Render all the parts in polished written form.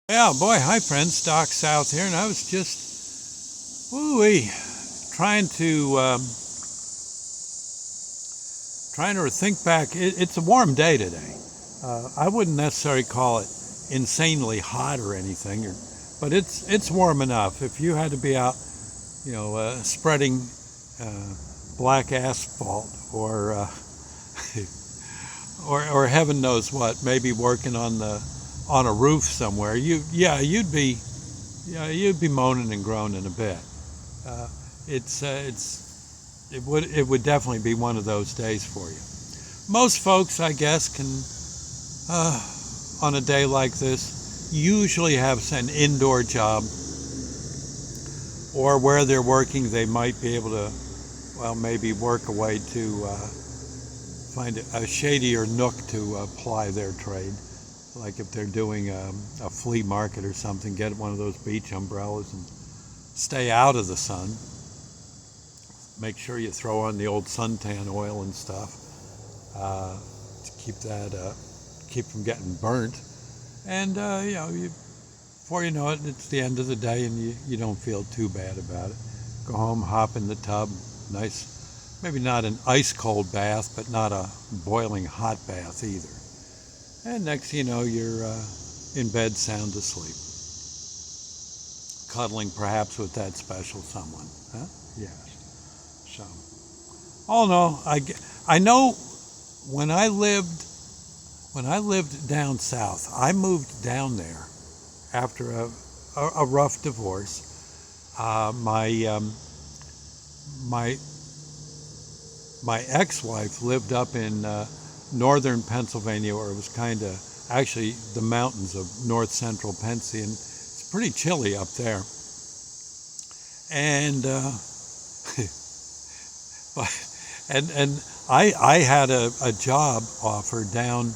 Yeah, boy, hi friends, Doc South here, and I was just, woo-wee, trying to, trying to think back. It's a warm day today. I wouldn't necessarily call it insanely hot or anything, but it's warm enough. If you had to be out, spreading uh, black asphalt or heaven knows what, maybe working on a roof somewhere, you'd be moaning and groaning a bit. Uh, it would definitely be one of those days for you. Most folks, I guess, can on a day like this usually have an indoor job, or where they're working they might be able to, well, maybe work a way to find a shadier nook to ply their trade. Like if they're doing a flea market or something, get one of those beach umbrellas and stay out of the sun. Make sure you throw on the old suntan oil and stuff to keep from getting burnt. And before you know it, it's the end of the day and you don't feel too bad about it. Go home, hop in the tub, nice, maybe not an ice cold bath, but not a boiling hot bath either. And next thing you know, you're in bed sound asleep, cuddling perhaps with that special someone. Huh? Yes. So, all in all, I know when I lived down south, I moved down there after a rough divorce. My ex-wife lived up in northern Pennsylvania, where it was kind of actually the mountains of north central Pennsylvania, and it's pretty chilly up there. And and I had a job offer down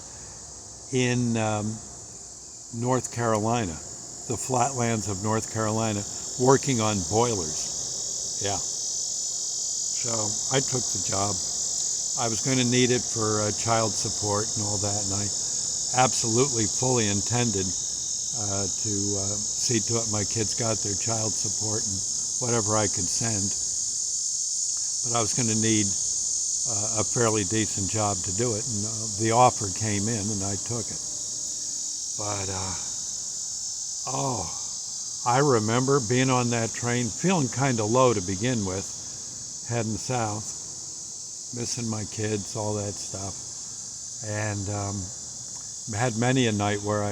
in North Carolina, the flatlands of North Carolina, working on boilers. Yeah. So I took the job. I was going to need it for child support and all that, and I absolutely fully intended to see to it my kids got their child support and whatever I could send. But I was going to need a fairly decent job to do it, and the offer came in, and I took it. But I remember being on that train, feeling kind of low to begin with, heading south, missing my kids, all that stuff, and had many a night where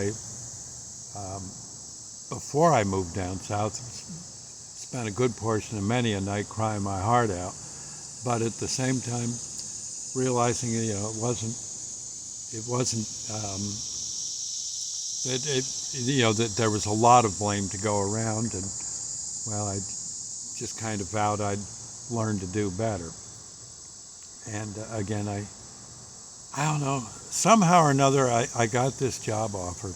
before I moved down south, spent a good portion of many a night crying my heart out, but at the same time realizing, it wasn't that there was a lot of blame to go around, and well, I just kind of vowed I'd learn to do better. And again, I don't know, somehow or another, I got this job offer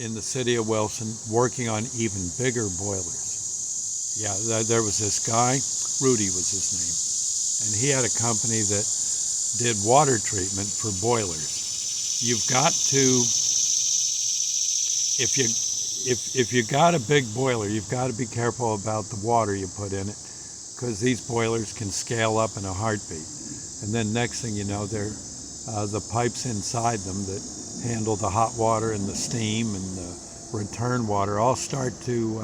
in the city of Wilson, working on even bigger boilers. Yeah, there was this guy, Rudy was his name, and he had a company that did water treatment for boilers. You've got to, if you got a big boiler, you've got to be careful about the water you put in it, because these boilers can scale up in a heartbeat. And then next thing you know, they're the pipes inside them that handle the hot water and the steam and the return water all start to,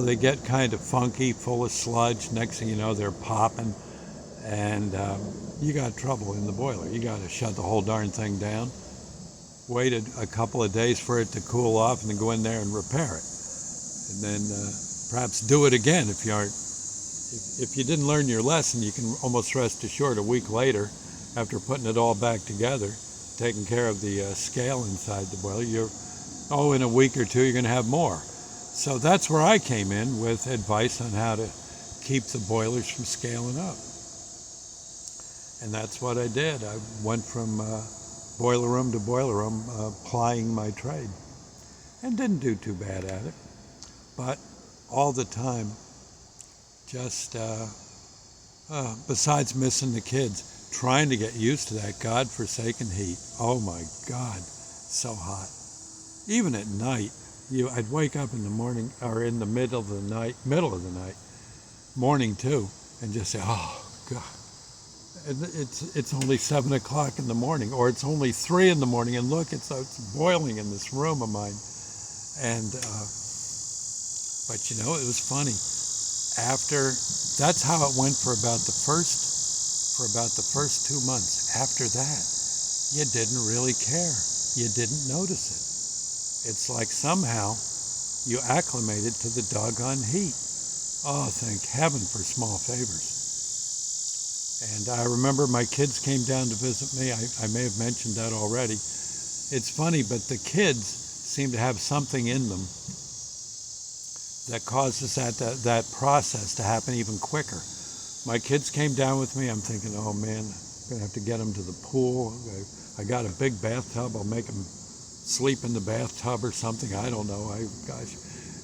they get kind of funky, full of sludge. Next thing you know, they're popping, and you got trouble in the boiler. You got to shut the whole darn thing down, waited a couple of days for it to cool off, and then go in there and repair it. And then perhaps do it again if you aren't. If you didn't learn your lesson, you can almost rest assured a week later, after putting it all back together, taking care of the scale inside the boiler, in a week or two you're going to have more. So that's where I came in with advice on how to keep the boilers from scaling up. And that's what I did. I went from boiler room to boiler room, plying my trade, and didn't do too bad at it. But all the time, just besides missing the kids, trying to get used to that godforsaken heat. Oh my God, so hot. even at night, I'd wake up in the morning or in the middle of the night, morning too, and just say, oh God, and it's only 7 o'clock in the morning, or it's only 3 in the morning, and look, it's boiling in this room of mine. And but it was funny. After that's how it went for about the first 2 months. After that, you didn't really care. You didn't notice it. It's like somehow you acclimated to the doggone heat. Oh, thank heaven for small favors. And I remember my kids came down to visit me. I may have mentioned that already. It's funny, but the kids seem to have something in them that causes that process to happen even quicker. My kids came down with me. I'm thinking, oh man, I'm going to have to get them to the pool. I got a big bathtub. I'll make them sleep in the bathtub or something. I don't know. Gosh.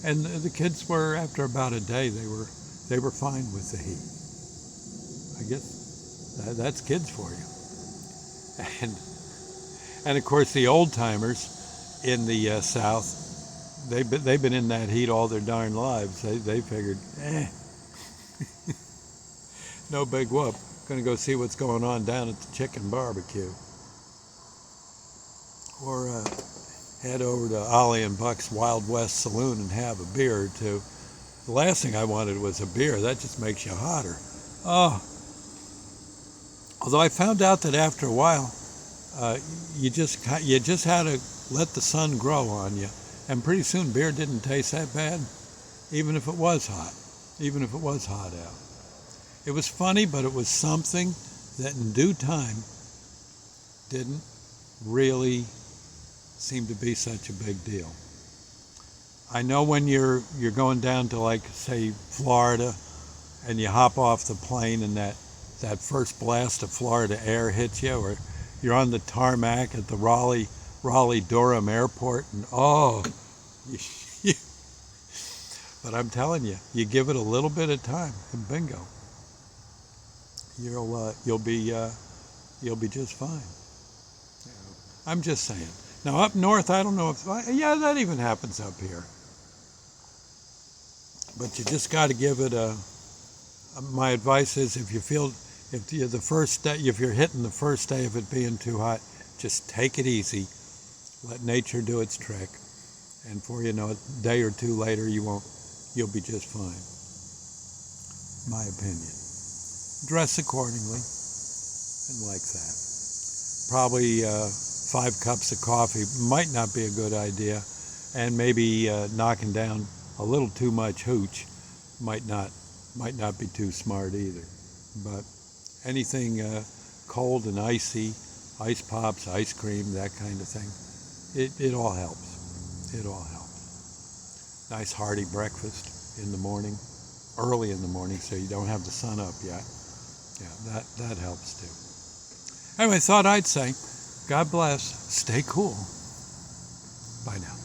And the kids were, after about a day, they were fine with the heat. I guess that's kids for you. And of course the old timers in the South, they've been in that heat all their darn lives. They figured, no big whoop. Gonna go see what's going on down at the chicken barbecue, or head over to Ollie and Buck's Wild West Saloon and have a beer or two. The last thing I wanted was a beer. That just makes you hotter. Oh. Although I found out that after a while, you just had to let the sun grow on you, and pretty soon beer didn't taste that bad, even if it was hot out. It was funny, but it was something that in due time didn't really seem to be such a big deal. I know when you're going down to, like, say, Florida, and you hop off the plane and that first blast of Florida air hits you, or you're on the tarmac at the Raleigh-Durham airport, and but I'm telling you, you give it a little bit of time, and bingo, you'll be just fine. I'm just saying. Now up north, I don't know if that even happens up here, but you just got to give it my advice is, if you're hitting the first day of it being too hot, just take it easy, let nature do its trick, and before you know it, a day or two later, you'll be just fine. My opinion. Dress accordingly, and like that. Probably 5 cups of coffee might not be a good idea, and maybe knocking down a little too much hooch might not be too smart either. But anything cold and icy, ice pops, ice cream, that kind of thing, it all helps. It all helps. Nice hearty breakfast in the morning, early in the morning, so you don't have the sun up yet. Yeah, that helps too. Anyway, thought I'd say, God bless, stay cool. Bye now.